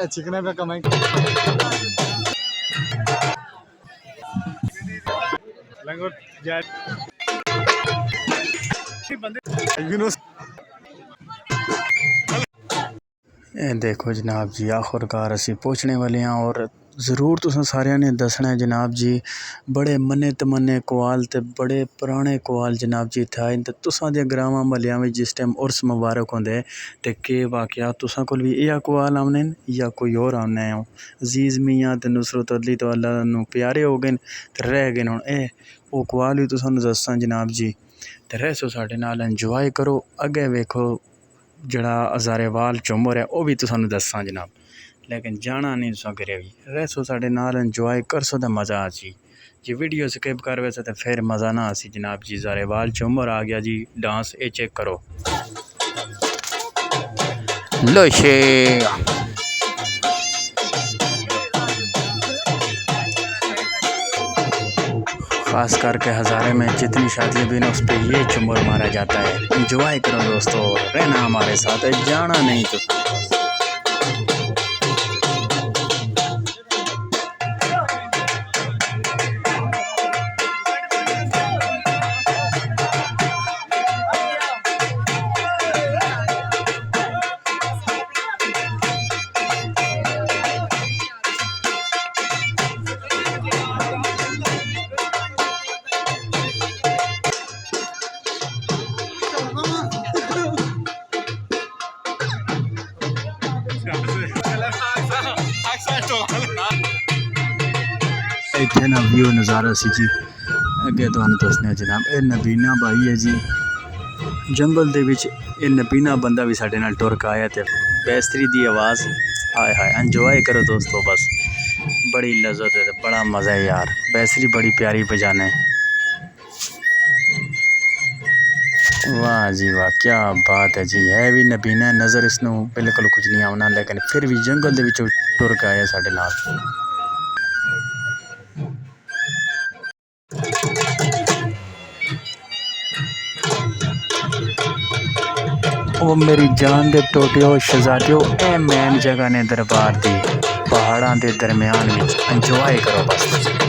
चिकने पे कमाई लंगोट जा यूनुस। देखो जनाब जी आखिरकार असी पहुँचने वाले हैं और ज़रूर तुसें सारिਆਂ ने दसना है जनाब जी बड़े मन्ने तमन्ने कोआल ते बड़े पुराने कोआल जनाब जी इत्थै आए ते तुसां दे ग्रामां महल्लियां में जिस टाइम उर्स मुबारक होंदे ते केह् वाकया तुसां कोल भी इ'यै कोआल आने या कोई होर आने हो अजीज़ मियाँ ते नुसरत अली तो अल्लाह नू प्यारे हो गए ते रह गए हूँ ओह् कोआल भी तुसां नू दस्सां जनाब जी ते रैसो साढ़े नाल इंजॉय करो अग्गें वेखो जड़ा हज़ारेवाल झुम्मर है वह भी तुसानू दस्सां जनाब लेकिन जाना नहीं तुसां करे भी रैसो साढ़े नाल इंजॉय करसो तो मज़ा आ जी जी वीडियो स्किप कर वैसे तो फिर मज़ा ना आसी जनाब जी हज़ारेवाल झुम्मर आ गया जी डांस ये चेक करो लो शे खास करके हज़ारे में जितनी शादियाँ भी ना उस पर ये झुम्मर मारा जाता है इंजॉय करो दोस्तों रहना हमारे साथ है जाना नहीं तो इतने ना व्यू नज़ारा सी जी अगे तुहानू दसने जनाब ये नबीना भाई है जी जंगल दे विच ये नबीना बंदा भी साडे नाल टुर के आया ते बैसरी दी आवाज़ हाय हाय एंजॉय करो दोस्तों बस बड़ी लज़्ज़त है बड़ा मज़ा है यार बैसरी बड़ी प्यारी बजाना है वाह जी वाह क्या बात है जी है भी नबीना नज़र इसनू बिल्कुल कुछ नहीं आना लेकिन फिर भी जंगल दे विचों टुर के आया साडे नाल ओ मेरी जान दे टोटियो शहजादियो ए मैन जगह ने दरबार दी पहाड़ां दे दरम्यान विच एंजॉय करो बस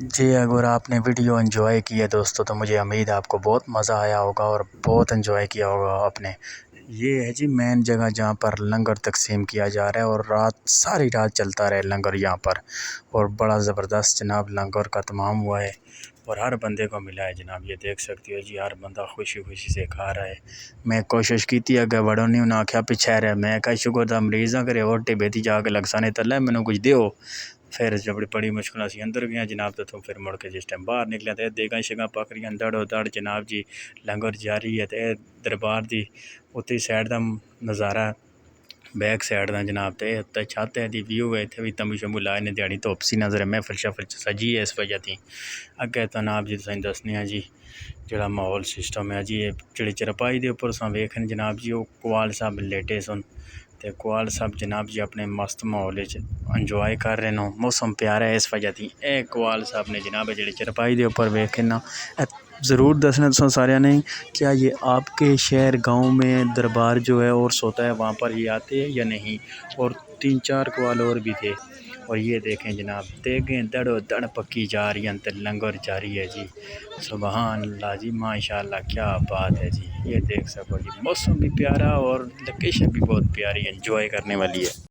जी अगर आपने वीडियो एंजॉय किया दोस्तों तो मुझे उम्मीद है आपको बहुत मज़ा आया होगा और बहुत एंजॉय किया होगा आपने ये है जी मेन जगह जहाँ पर लंगर तकसीम किया जा रहा है और रात सारी रात चलता रहे लंगर यहाँ पर और बड़ा ज़बरदस्त जनाब लंगर का तमाम हुआ है और हर बंदे को मिला है जनाब ये देख सकते हो जी हर बंदा खुशी खुशी से खा रहा है मैं कोशिश की थी अगर बड़ों ने उन्हें आख्या पिछे रहे मैं कहा शुक्र था मरीज़ा करे रोटी बेती जाके लगसाने तले मैंने कुछ दियो फिर जब बड़ी मुश्किल से अंदर गया जनाब तो फिर मुड़ के जिस टाइम बाहर निकले तो देगा शगा पकड़ियां दड़ो दड़ जनाब जी लंगर जारी है तो दरबार की उत्ते साइड का नज़ारा बैक साइड का जनाब तो उत्ते छत है दी व्यू है इतने भी तंबू शंबू लाए ने दिहाड़ी धुप्प सी नज़र है महफिल शफिल सजी है इस वजह थी अगे जनाब जी तुसें दसने जी जोड़ा माहौल सिस्टम है जी जेह्ड़ी चरपाई के उपर तुस वेखन जनाब जी वो कोआल साहब लेटे सन ते कोआल साहब जनाब जी अपने मस्त माहौल इंजॉय कर रहे हैं मौसम प्यारा है इस वजह थी कोआल साहब ने जनाब जेह्ड़े चरपाई के उपर वेखे ना ज़रूर दसना तो सारे नहीं क्या ये आपके शहर गांव में दरबार जो है और सोता है वहाँ पर ये आते हैं या नहीं। और 3-4 कवाल और भी थे। और ये देखें जनाब, देखें दड़ो दड़ पक्की जा रही है, अंतर लंगर जारी है जी। सुबहान अल्लाह जी, माशाल्लाह, क्या बात है जी। ये देख सको जी, मौसम भी प्यारा और लोकेशन भी बहुत प्यारी, एंजॉय करने वाली है।